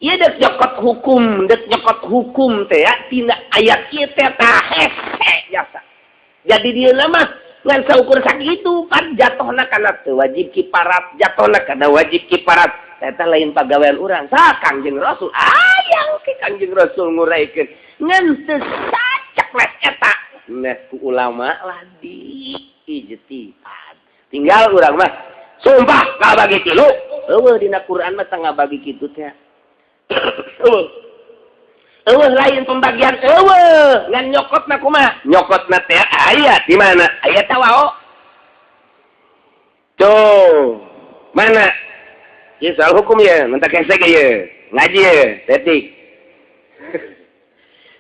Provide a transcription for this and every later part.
Iya dek nyokot hukum teh ya tina ayat ieu teh tah hese jasa. Jadi dia nama ngan saukur sakitu kan jatuhna kana teu wajib kiparat, jatuhna kana wajib kiparat. Eta lain pagawean urang. Sa Kangjeng Rasul aya ke Kangjeng Rasul nguraikeun ngan teu sacak les eta. Nah ku ulama lah di ijtihad. Tinggal urang mah sumpah kabagi tilu. Eueuh dina Quran mah teu ngabagi kitu teh. Lain pembagian ngan nyokotna kumaha nyokotna teh aya di mana aya tawao tuh mana ieu soal hukum ya mentak hesek ya ngaji ya tetik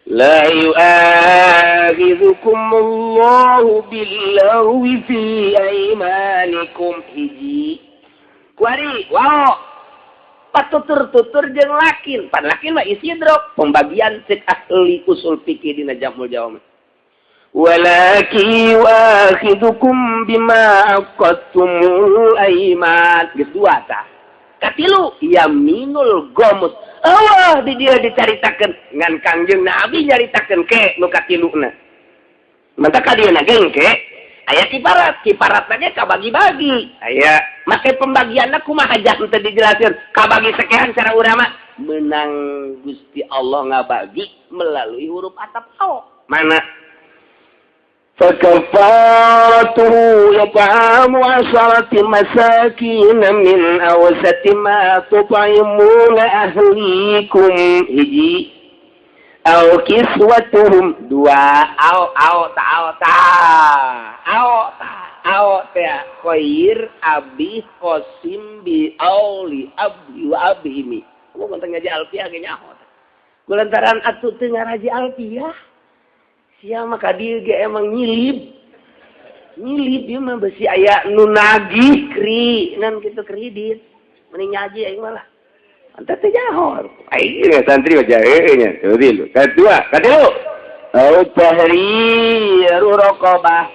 la yu'akhidhukumullahu billaghwi fi aymanikum hiji kuari wao patutur-tutur jeung lakin. Pan lakin mah istidrok. Pembagian cek ahli usul fikih dina Jamul Jawami. Walaki wakhidukum bima aqattumul aiman. Geus dua tah. Katilu yaminul gomus. Allah di dia dicaritakeun ngan Kangjeng Nabi nyaritakeun ke nu katiluna. Mantap ka dieu gengke aya kiparat lagi kabagi-bagi aya make pembagianna kumaha hajat teu dijelaskeun kabagi sekean cara urama menang Gusti Allah ngabagi melalui huruf atap au mana fakafaratuhu yat'amu 'asharati masakin min awsati ma tut'imuna ahlikum hiji au kiswatuhum dua au teh khair abi qasim bi auli abi wa abimi ku ngonteng ngaji alfiah ge nyaho kulantaran atuh teu ngaraji alfiah sia mah ka dieu ge emang nyilib ieu mah besi aya nu nagih kri ngan kitu kredit mending ngaji aing mah lah anta teh jahor ai santri mah jaheenya teu dilu kadua katilu au tahriru raqabah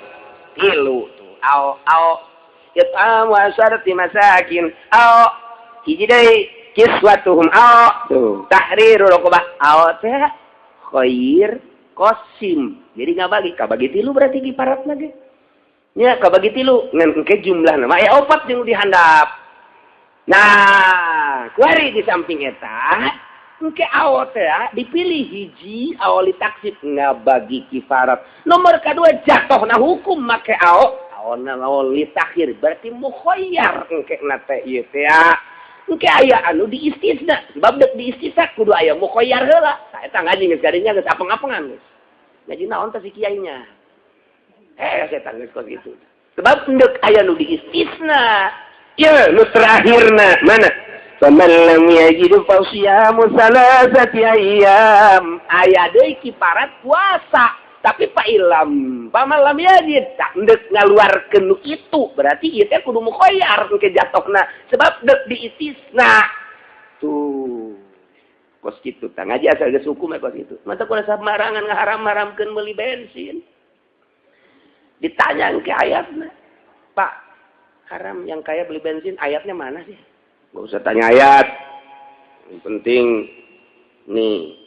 tilu tuh au yat'amu 'asharati masakin au hiji deui kiswatuhum au tuh tahriru raqabah au teh khair qasim jadi kabagi tilu berarti kiparatna ge nya kabagi tilu ngan engke jumlahna mah aya 4 jeung dihandap. Nah, kuari di samping eta, engke awal teh dipilih hiji awal taksib ngabagi kifarat. Nomor kedua jatuhna hukum make awal takhir berarti mukhayyar engke nate ieu teh. Engke aya anu diistisna, sebab dek diistisna kudu aya mukhayyar heula. Sa eta ngaji geus gadinya geus apeng-apengan geus. Ngaji naon teh si kiainya. Setan geus kok gitu. Sebab dek aya nu diistisna. Ya, nu terakhirna mana? Faman lam yajid fa siyamu salasati ayyam. Aya deui kiparat puasa, tapi pa ilam, paman lam yajid tak deuk ngaluarkeun nu itu, berarti ieu teh kudu mukhayyar ke jatohna sebab deuk diistisna. Tuh. Kos kitu tah ngaji asal geus hukum kos kitu. Mata kudu samarangan ngaharam-haramkeun meuli bensin. Ditanya ke ayatna. Pak haram yang kaya beli bensin ayatnya mana sih? Gak usah tanya ayat. Yang penting nih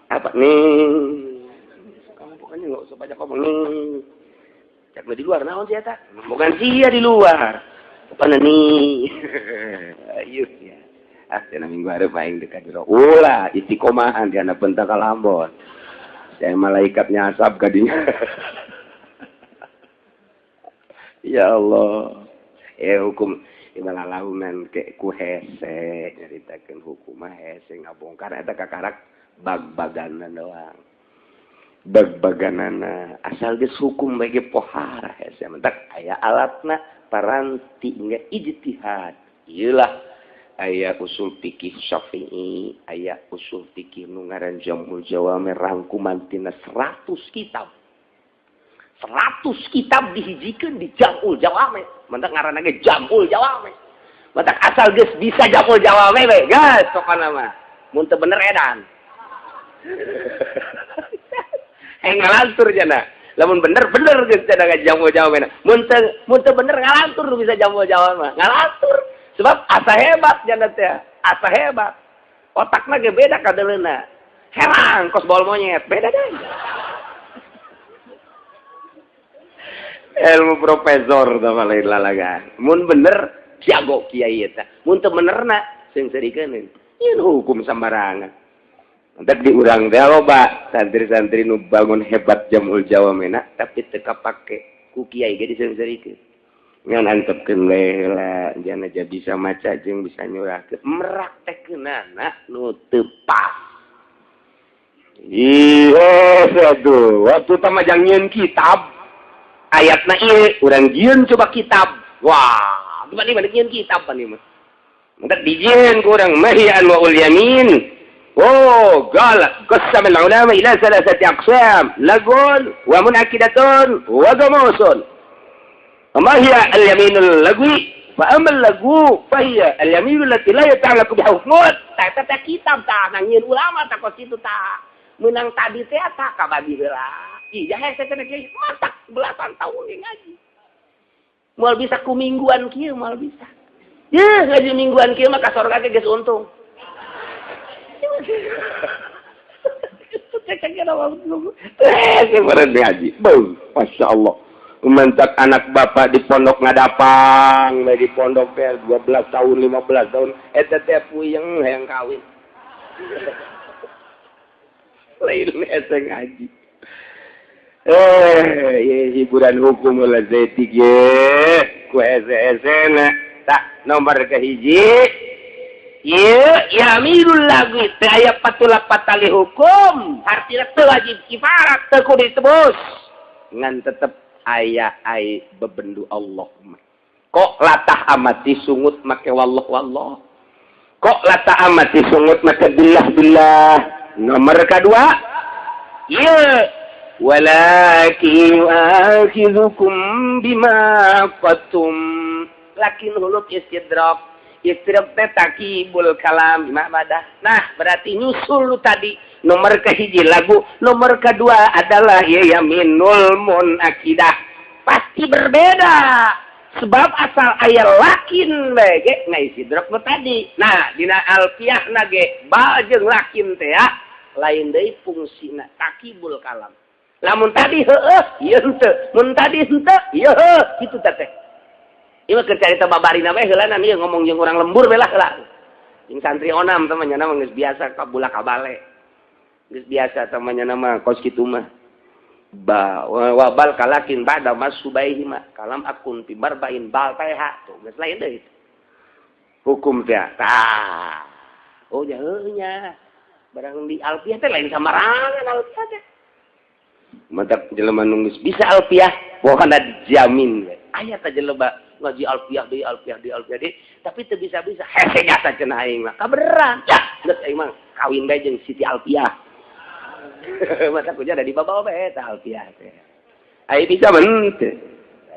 apa nih? Kamu pokoknya nggak usah banyak ngomong nih. Cak di luar naon sih eta? Bukan sia di luar. Apa nih? Ayo ya. Cenah minggu hareup aing dekat jero. Ulah istiqomahan di anak bentak kalambon. Saya malaikatnya asap kadinya. Ya Allah, hukum imalalahunan ke ku hese nyaritakeun hukum hese ngabongkar eta kakarak bag-baganna doang. Bag-baganana asal geus hukum bage pohara hese mentak aya alatna paranti nya ijtihad. Ieulah aya usul fikih Syafi'i, aya usul fikih nu ngaran Jamul Jawami rangkuman tina 100 kitab. 100 kitab dihijikeun di Jamul Jawami. Mentak ngaranna ge Jamul Jawami. Mentak asal geus bisa Jamul Jawami we, geus pokona mah. Mun teu bener edan. Ngalantur cenah. Lamun bener geus cenah Jamul Jawami. Mun teu bener ngalantur bisa Jamul Jawami mah. Ngalantur. Sebab asa hebat cenah teh. asa hebat. Otakna ge beda kadeleuna. Herang kos bol monyet, beda deh. Ilmu profesor sama lain lalagan. Mun bener jago kiai eta. Mun teu benerna sing serikeun. Ieu hukum sambarangan. Entek di urang teh loba santri-santri nu bangun hebat jamul Jawa mena tapi teu kapake ku kiai ge diseureurikeun. Ngan antepkeun lela jangan aja bisa maca jeung bisa nyurahkeun. Meraktekeunana nu teu pas. Iya, aduh, waktu tamajang nyieun kitab ayatna ieu urang jieun coba kitab. Wah, gimana nyieun kitab pan ieu mah. Entek dijieun ku urang mahian wa ul yamin. Oh, qala qasama al ulama ila salasati aqsam, lagun wa munakidatun wa gamusun. Amma hiya al yaminul lagwi fa amal lagu fa hiya al yaminul lati la yata'allaqu bi hukmut. Ta kitab ta nangieun ulama ta kos itu ta. Menang tadi teh tak kabagi heula. Ih, jahe teh kieu matak belasan tahun ge ngaji. Moal bisa ku mingguan kieu moal bisa. Yeuh, ngaji mingguan kieu mah ka sorga ge geus untung. Kemarin ngaji. Masya Allah. Mentak anak bapak di pondok ngadapang, di pondok 12 tahun, 15 tahun. Eta teh puyeng hayang kawin. Lain ese ngaji. Hiburan hukum lah zetik ye. Ku ese na. Tak nomor kehiji. Ye, yaminul lagwi teh aya patula patali hukum. Artinya teu wajib kifarat teu kudu ditebus. Ngan tetep aya ai bebendu Allah. Kok latah amati sungut make wallah. Kok latah amati sungut make billah. Nomor kedua, ya, walakin yu'akhidukum bima qatum. Lakin huluk istidrak teh takibul kalam madah. Nah, berarti nyusul lu tadi. Nomor kehiji lagu, nomor kedua adalah ya yaminul munakidah. Pasti berbeda. Sebab asal aya lakin ge ngaistidrak nu tadi. Nah, dina alfiyahna ge ba jeung lakin teh ya lain deui fungsina takibul kalam. Lamun tadi heueuh, ieu henteu. Mun tadi henteu, ieu heueuh, kitu teh. Ieu mah keur carita babarina we heula ieu ngomong jeung urang lembur we lah heula. Jeung santri onam teh nya nama geus biasa kabula kabale. Geus biasa teh nya nama kos kitu mah. Ba wabal kalakin ba'da masubaihi ma kalam akun fi barbain bal taiha tuh geus lain deui hukum teh tah oh nya heuh nya barang di alfiah teh lain samarangan alfiah teh matak jelema nu geus bisa alfiah pokona dijamin aya teh jelema ngaji alfiah deui tapi teu bisa-bisa hese jasa cenah aing mah kabeneran ya geus aing mah kawin bae jeung Siti Alfiah. Masa kuja ada di bawah eta alfiah teh. Ai bisa mente.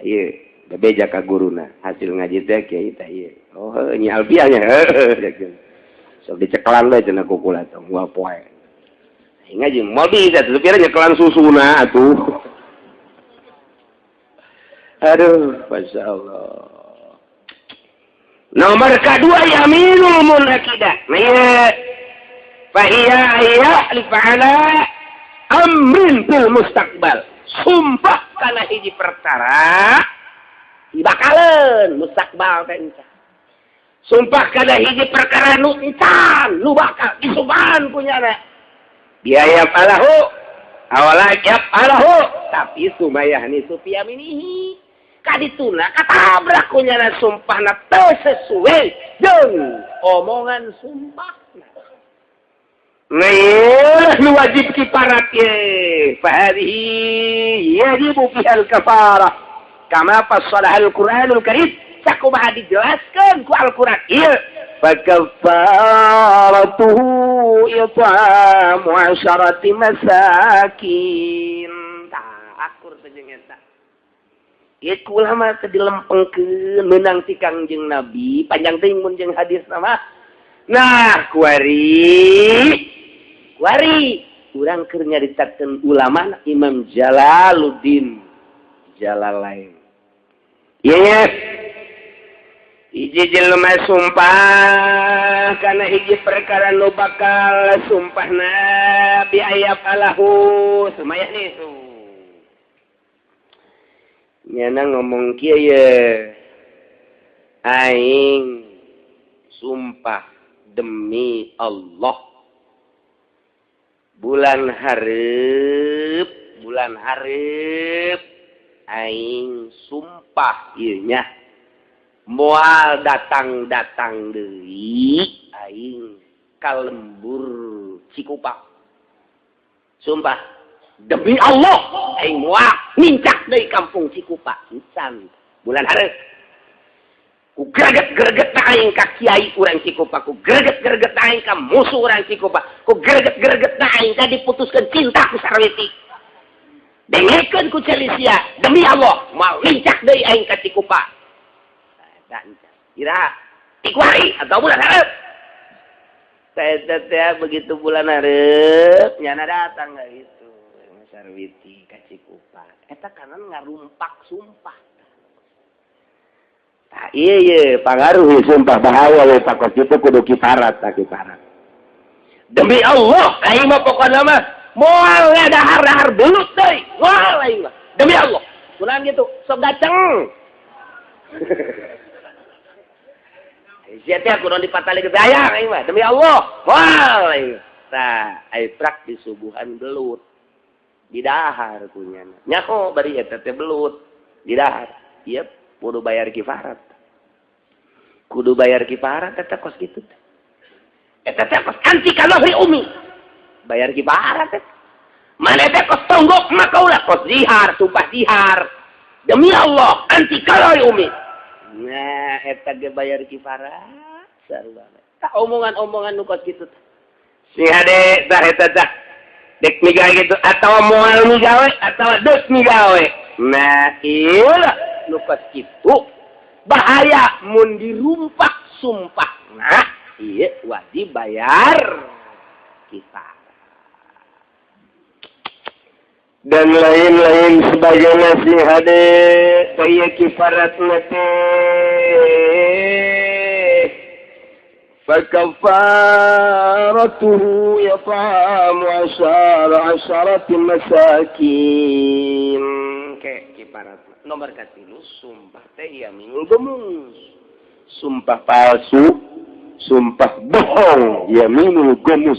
Ieu, da beja ka guruna. Hasil ngaji teh kieu teh ieu. Oh, nya alfiah nya. Sok diceklan we cenah kukula teh moal poe. Ngaji moal bisa supaya nyekelan susuna atuh. Aduh, masyaallah. Nomor kedua yaminul munakidah. Nah, fahiya yahlif ala amrin fil mustaqbal. Sumpah kana hiji perkara dibakaleun mustaqbal teh encan. Sumpah kana hiji perkara nu encan, nu bakal disumpahan punyana. Biaya palahu awalajab palahu tapi sumayah ni supiyaminihi. Kadituna katabrak punyana sumpahna teu sesuai jeung omongan sumpahna. Nah, lu wajib kifarat ye. Fahadihi yajibu fihal kafarah. Kama fassalah al-Qur'anul Karim. Sakumaha dijelaskan ku Al-Quran. Iya. Fakafaratuhu it'amu 'asharati masakin. Tak akur tejeng eta. Ieu ulama teh dilempengkeun meunang ti Kangjeng Nabi, panjang teuing mun jeung hadis nama. Nah, kuari urang keur nyaritakeun ulama Imam Jalaluddin Jalalain. Yes. Hiji jelema sumpah kana hiji perkara nu bakal sumpahna biayab alahu sumaya nisu. Nyana ngomong kieu ye. Aing sumpah demi Allah. Bulan hareup aing sumpah ieu nya. Moal datang deui aing ka lembur Cikupa. Sumpah demi Allah aing moal nincak deui kampung Cikupa pisan bulan hareup. Ku greget-greget aing ka kiai urang Cikupa, ku greget-greget aing ka musuh urang Cikupa, ku greget-greget aing ka diputuskeun cinta ku Sarwiti. Dengekeun ku Celisia, demi Allah moal nincak deui aing ka Cikupa. Kira tikuari atau bulan hareup. Saya begitu bulan hareup nyana datang nggak gitu. Sarwiti ka Cikupa. Eta kanan ngarumpak sumpah. Tah ieu pangaruh sumpah bahaya we pakos kitu kudu kifarat ta kifarat. Demi Allah aing mah pokona mah moal dahar-dahar belut deui. Moal aing mah. Demi Allah. Kunaon gitu? Sok gaceng. Siapa kudu dipatali ke daya aing mah demi Allah. Wah aing. Tah ai prak di subuhan belut. Di dahar kunyana. Nyaho bari eta teh belut di dahar. Ieu kudu bayar kifarat. Kudu bayar kifarat eta kos kitu teh. Eta teh kos anti kalori umi. Bayar kifarat teh. Mana teh kos tonggok mah kaulah kos zihar, sumpah zihar. Demi Allah anti kalori umi. Nah, eta ge bayar kifarat sarua. Tak omongan-omongan nu kos kitu teh. Si hade tah eta tah. Dek migawe gitu atau moal migawe atau deuk migawe. Nah, ieu lah nu kos kitu. Bahaya mun dirumpak sumpah. Nah, ieu wajib bayar kifarat. Dan lain-lain sebagainya si hade kaya kifarat nate fakafaratuhu yat'amu asharati masakin ke kifarat nomor katilu sumpah teh yaminul gomus sumpah palsu sumpah bohong yaminul gomus.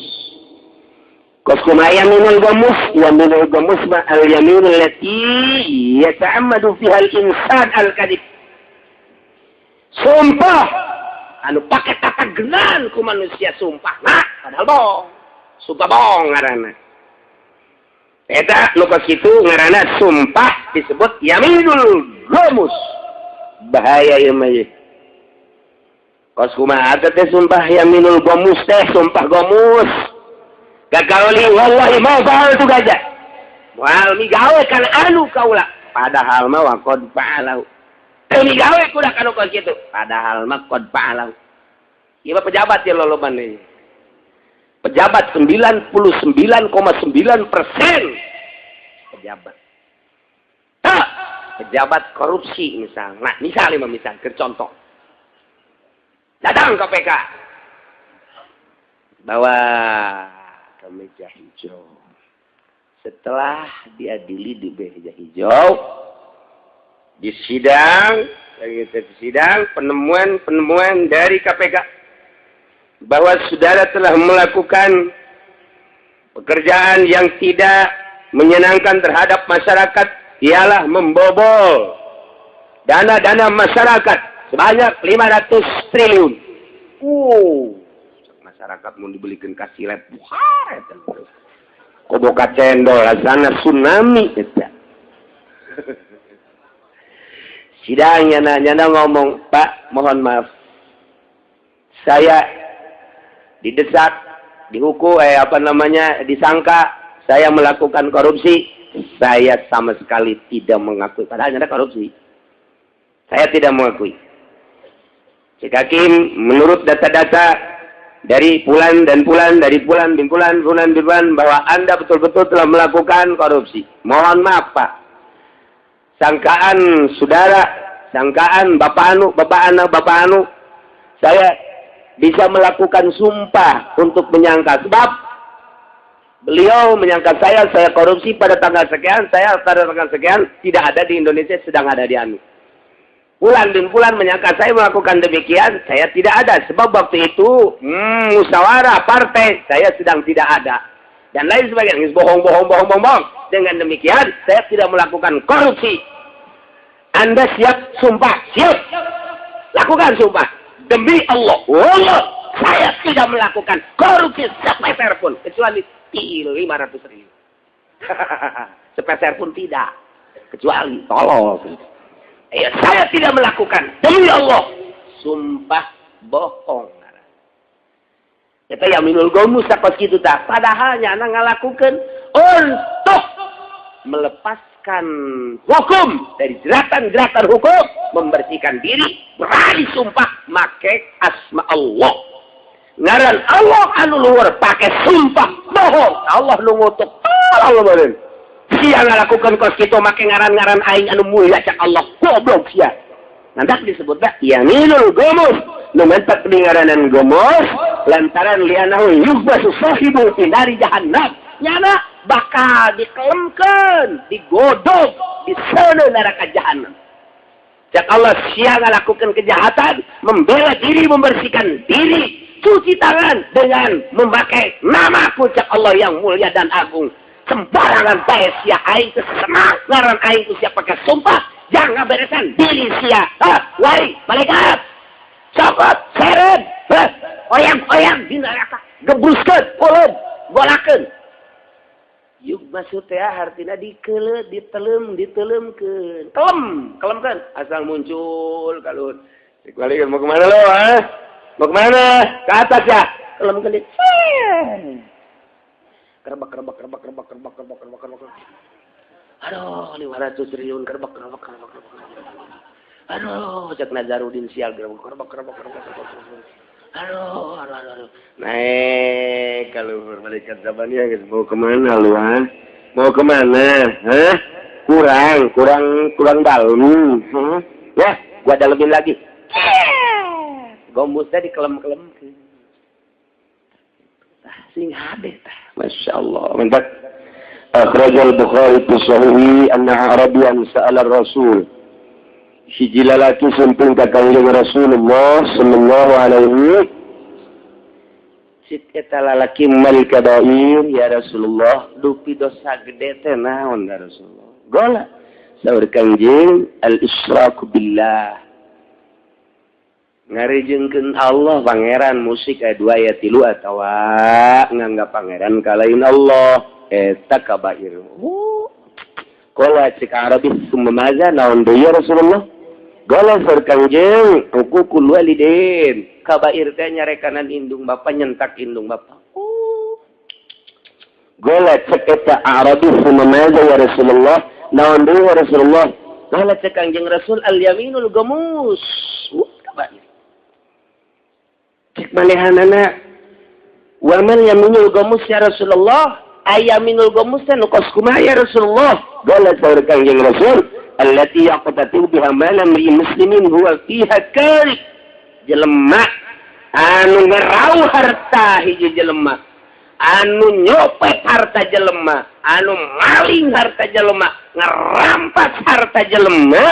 Kos kumaya yaminul gomus ma al-yaminul lati yata'ammadu fiha al-insan al-kadhib. Sumpah anu pake tata genan ku manusia sumpah. Nah, padahal bohong. Sumpah bohong ngaranna. Eta nu kos kitu ngaranna sumpah disebut yaminul gomus. Bahaya ieu mah. Kos kumaha teh sumpah yaminul gomus teh sumpah gomus. Gakauli wallahi ma fa'altu gaja. Wal migawe kana anu kaula. Padahal mah waqad fa'alahu. Teu migawe kuda kana kos kitu. Padahal mah qad fa'alahu. Ieu pejabat ya loloban deui. Pejabat 99,9% pejabat. Pejabat korupsi misal. Nah, misal ke contoh. Datang KPK. Bawa meja hijau. Setelah diadili di meja hijau, di sidang penemuan dari KPK bahwa saudara telah melakukan pekerjaan yang tidak menyenangkan terhadap masyarakat, ialah membobol dana-dana masyarakat sebanyak 500 triliun. Masyarakat mau dibelikan kasih lab buhar eta. Koboka cendol asana tsunami eta. Sidangnya nyana ngomong, "Pak, mohon maaf. Saya didesak, dihukum disangka saya melakukan korupsi. Saya sama sekali tidak mengakui. Padahal nyana korupsi. Saya tidak mengakui." Cek Hakim, menurut data-data dari bulan bahwa Anda betul-betul telah melakukan korupsi. Mohon maaf Pak, sangkaan saudara sangkaan bapak anu, saya bisa melakukan sumpah untuk menyangka. Sebab beliau menyangka saya korupsi pada tanggal sekian, saya pada tanggal sekian tidak ada di Indonesia, sedang ada di Anu. Bulan bin bulan menyangka saya melakukan demikian, saya tidak ada. Sebab waktu itu musyawarah partai, saya sedang tidak ada. Dan lain sebagainya, bohong. Dengan demikian, saya tidak melakukan korupsi. Anda siap sumpah? Siap. Lakukan sumpah. Demi Allah, saya tidak melakukan korupsi sepeser pun. Kecuali 500.000. Sepeser pun tidak. Kecuali, tolong. Saya tidak melakukan. Demi Allah. Sumpah bohong. Kita yaminul gomus apa gitu tak. Padahal nyana ngalakukan untuk melepaskan hukum dari jeratan-jeratan hukum, membersihkan diri, berani sumpah make asma Allah. Ngaran Allah anu luhur pakai sumpah bohong. Allah nu ngutuk. Allah beureun. Sia ngalakukan kos kitu make ngaran-ngaran aing anu mulia cak Allah. Goblok sia. Nandak disebut dah yaminul gomus. Nu mentak ngaranan gomus lantaran lianahu yuhbasu sahibu dari jahannam. Nyana bakal dikelemkeun, digodog di sana neraka jahanam. Cak Allah sia ngalakukan kejahatan, membela diri, membersihkan diri, cuci tangan dengan memakai nama cak Allah yang mulia dan agung. Sembarangan bae sia aing teu senang ngaran aing teu sia pakai sumpah, jangan beresan diri sia. Wai malaikat. Cokot, seret, oyang di neraka, gebruskeun, peuleun, golakeun. Yuk maksud teh artina dikeuleut, diteleumkeun. Kelemkeun asal muncul kalun. Balik mau kemana lo, ha? Mau kemana? Ke atas ya. Kelemkeun di. Kerbak. Aduh, 500 triliun kerbak. Aduh, cek Nazarudin sial kerbak. Aduh. Naik kalau malaikat zamannya guys, mau kemana lu, ha? Mau kemana? Hah? Kurang dalam. Ya, gua dalemin lagi. Gombusnya dikelem-kelem. Sing hade tah. Masya Allah. Mantap. Akhrajal Bukhari fi sahihi anna Arabian sa'ala Rasul. Hiji lalaki sumping ka Kangjeng Rasulullah sallallahu alaihi. Sit eta lalaki mal kabair ya Rasulullah, dupi dosa gede teh naon ya Rasulullah. Gola saur Kangjeng al-isyrak billah. Ngarijengkeun Allah pangeran musik aya 2 aya 3 atawa nganggap pangeran kalain Allah eta kabair. Qala cik Arabi summaza naon deui ya Rasulullah? Gola saur Kangjeng hukukul walidin. Kabair teh nyarekanan indung bapa, nyentak indung bapa. Gola cek eta Arabi summaza ya Rasulullah? Naon deui ya Rasulullah? Gola cek Kangjeng Rasul al-yaminul gamus. Kabair. Cek manehanana wa man yaminul gamus ya Rasulullah? Ayaminul gamus teh nu kos kumaha ya Rasulullah? Gola saur Kangjeng Rasul allati yaqtatu biha malam muslimin huwa fiha karik. Jelema anu ngerau harta hiji jelema, anu nyopet harta jelema, anu maling harta jelema, ngerampas harta jelema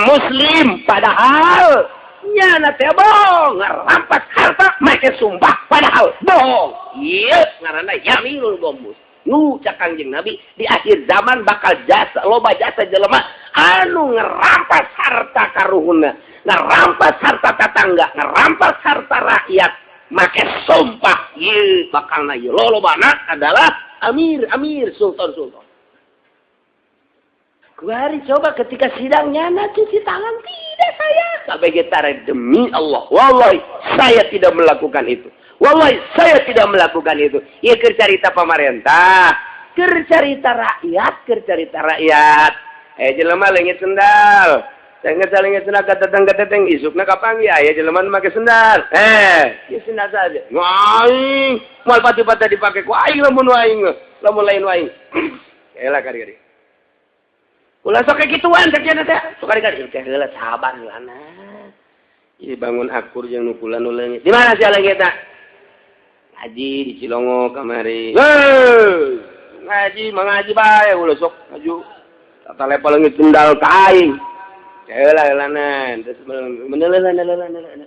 muslim padahal nyana teh bohong, ngerampas harta make sumpah padahal bohong. Ieu ngaranna yaminul gamus. Nu cak Kangjeng Nabi di akhir zaman bakal loba jasa jelema anu ngerampas harta karuhuna, ngerampas harta tetangga, ngerampas harta rakyat, make sumpah. Ieu bakalna ieu lolobana adalah amir, sultan. Kuari coba ketika sidang nyana cuci tangan, tidak saya. Sampai kita demi Allah, wallahi saya tidak melakukan itu. Wallahi saya tidak melakukan itu. Ya kercarita pemerintah, kercarita rakyat. Jelema leungit sendal. Lengit sendal kateteng isukna kapang ya jelema make sendal. Ieu sendal saja. Aing moal pati-pati dipake ku aing lamun lain waing. Elah kari. Ulah sok kegituan cek cenah teh. Sukari-kari teh heula sabar heula. Ieu bangun akur jeung nukulan nu leungit. Di mana sia leungit teh? Ngaji di Cilongo kamari. Ngaji mengaji bae ulah sok maju. Tata level leungit sendal ka aing. Heula-heulanan terus meneuleun.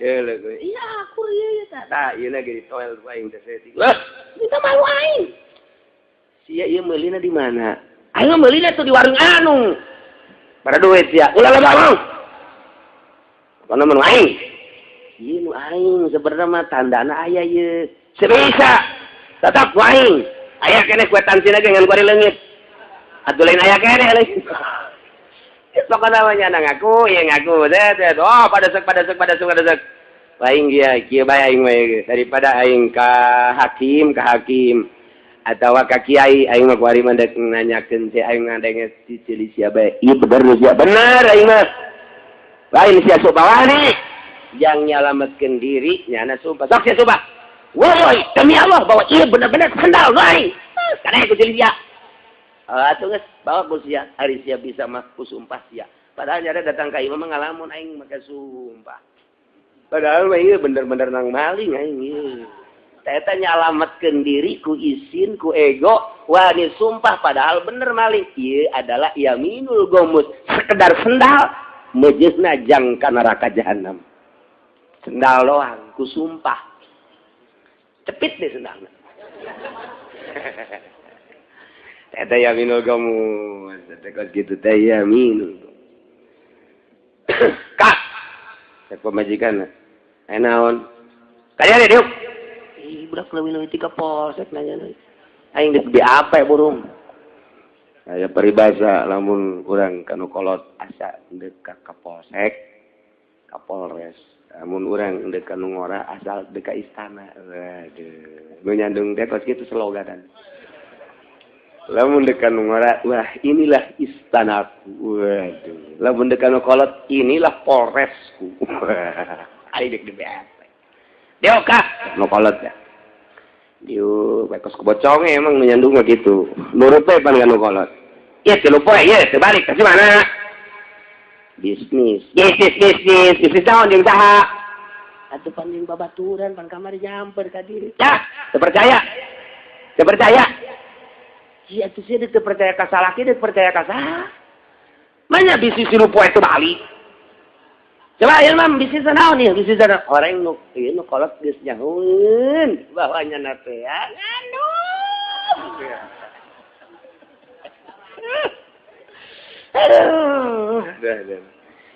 Iya akur ieu tah. Tah ieu na ge di toel aing teh seting. Wah, kita malu aing. Sia ieu meulina di mana? Ayo meulina tuh di warung anu. Pada duit sia. Ulah loba mau. Kana mun aing. Ieu nu aing sebenarnya mah tandana aya ieu. Sebisa. Tetap aing. Aya keneh kwetansina ge ngan kuari leungit. Atuh lain aya keneh leungit. Sok namanya ngaku, ya ngaku. Oh, pada sek. Aing kieu bae aing mah daripada aing ka hakim. Atau ka kiai aing mah kuari mandek nanyakeun teh aing ngadenge cicili sia bae. Ieu bener sia bener aing mah. Lain sia sok bawani. Yang nyalametkeun diri nyana sumpah. Sok sia sumpah. Woi, demi Allah bahwa ieu bener-bener sandal lain. Kana ku cicili sia. Atuh geus bawa ku sia ari sia bisa mah ku sumpah sia. Padahal nyada datang ka imam ngalamun aing make sumpah. Padahal mah ieu bener-bener nang maling aing ieu. Eta nyalametkeun diri ku isin ku ego wani sumpah padahal bener maling. Ieu adalah yaminul gomus, sekedar sendal mejeusna jang ka neraka jahanam. Sendal doang ku sumpah. Cepit deh sendalna. Eta yaminul gomus, eta kitu teh yaminul. Kak, cek pemajikan. Naon? Kaya deh, Diuk. Budak leuwih-leuwih ti ka polsek nanya deui. Aing di apa burung? Aya peribahasa lamun urang kanu kolot asa deuk ka polsek, ka Polres. Lamun urang deuk kanu ngora asal deuk ka istana. Waduh, nu nyandung teh kos kitu sloganan. Lamun deuk kanu ngora, wah inilah istanaku. Waduh, lamun deuk kanu kolot inilah Polresku. Aing deuk di BSP. Deo Kak, nu kolot ya. Diu bekos keboconge emang menyandung gitu. Nurut we pan kanu kolot. Ieu teh lupa ieu teh balik ka mana? Bisnis naon jeung saha? Atuh pan jeung babaturan pan kamari nyamper ka diri. Dah, teu percaya. Ieu atuh sia teu percaya ka salaki, teu percaya ka saha? Manya bisnis lupa itu balik. Coba ya mam bisnis naon nih bisnis naon orang nu kolot geus nyahoeun bahwanya na teh nganu. Aduh.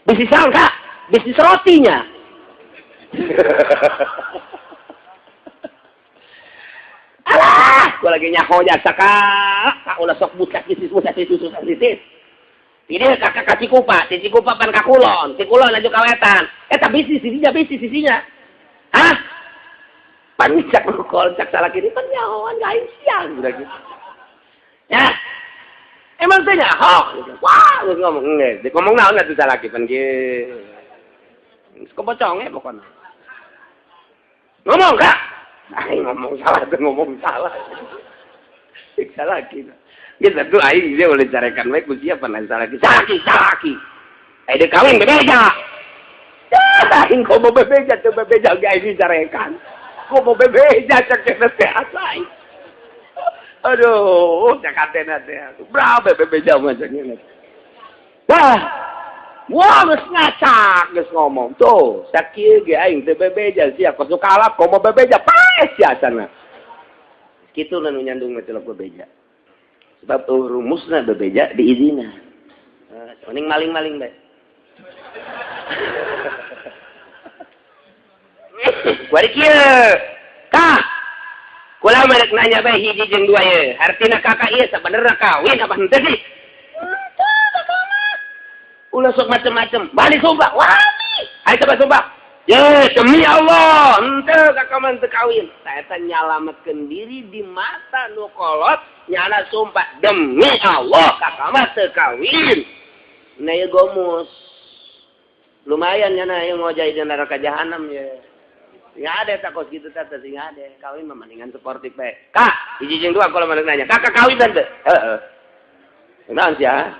Bisnis naon Kak? Bisnis rotinya. Alah, gua lagi nyaho jasa Kak ulah sok budak bisnis itu susah titis. Ini kakak Cikupa pan kakulon, Cikulon lanjut kawetan. Eta bisnis sisinya. Hah? Panicak lu kolcak salah kiri pan nyahoan gaing siang udah gitu. Ya. Emang teh nyaho. Wah, lu ngomong naon atuh salah ki pan ge. Kepoconge pokona. Ngomong Kak. Ngomong salah. Siksa lagi. Kita tuh aing dia boleh carikan baik ku siapa lain salaki. Aing kawin bebeja. Aing kok mau bebeja tuh bebeja ge aing carikan. Kok mau bebeja cek teh asai. Aduh, cakatena teh. Berapa bebeja macamnya. Wah, geus ngacak, geus ngomong. Tuh, sakieu ge aing teh bebeja sia kosu kalap kok mau bebeja paes jasana. Kitu nu nyandung mah bebeja. Sebab rumusna bebeja diizina. Mending maling-maling bae. Kuari kieu. Kak. Kula mah rek nanya bae hiji jeung dua ye. Artina kakak ieu sabenerna kawin apa henteu sih? Henteu kakak mah. Ulah sok macem-macem. Bali sumpah. Wani. Ayo coba sumpah. Ye, demi Allah, henteu kakak mah teu kawin. Eta nyalametkeun diri di mata nu kolot, nyana sumpah demi Allah kakak mah teu kawin. Nah ieu gomus. Lumayan nyana ieu ngojai di neraka jahanam ye. Sing ade takos kitu teh sing ade. Kawin mah mendingan sportif bae. Kak, hiji jeung dua kalau maneh nanya, kakak kawin teh? Heeh. Naon sia?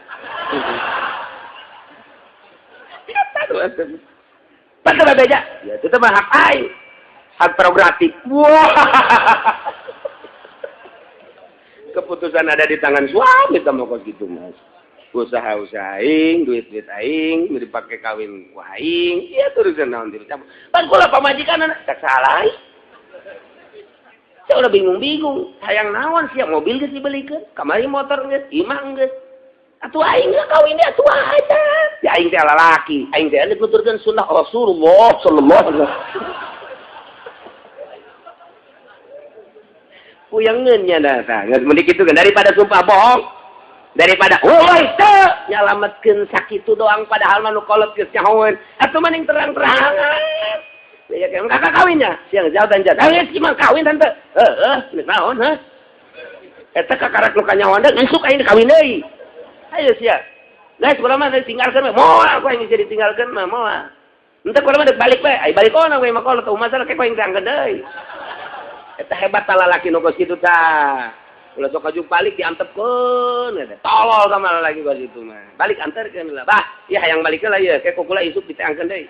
Betul beja. Ya itu mah hak aing. Hak prerogatif. Wah. Keputusan ada di tangan suami sama kok gitu mas. Usaha aing, duit aing, dipakai kawin aing, ya terusan naon dicampur. Pan kula pamajikan anak tak salah. Saya udah bingung-bingung, hayang naon siap mobil geus dibelikeun, kamari motor geus, imah geus. Atuh aing geus kawin dia atuh aja. Ya aing teh lalaki, aing teh dituturkeun sunnah Rasulullah sallallahu alaihi wasallam. Puyangeun nya tah, geus mending kitu kan daripada sumpah bohong. Daripada teu nyalametkeun sakitu doang padahal mah nu kolot geus nyahoeun atuh mending terang-terangan ya kan kakak kawinnya siang jauh dan jauh geus gimana kawin tante geus naon heuh eta kakarak nu kanyahoan deui ngesuk aing kawin deui ayo sia guys urang mah ditinggalkeun mah moal aku aing bisa ditinggalkeun mah moal henteu urang mah balik bae ai balik ona we mah kolot masalah ke aing diangkeun deui eta hebat tah lalaki nu geus kitu tah. Ulah sok aju balik diantepkeun eta. Tolol sama lagi gua situ mah. Balik anterkeun lah. Bah, ya hayang balikeun lah ieu. Kayak kukula isuk diteangkeun deui.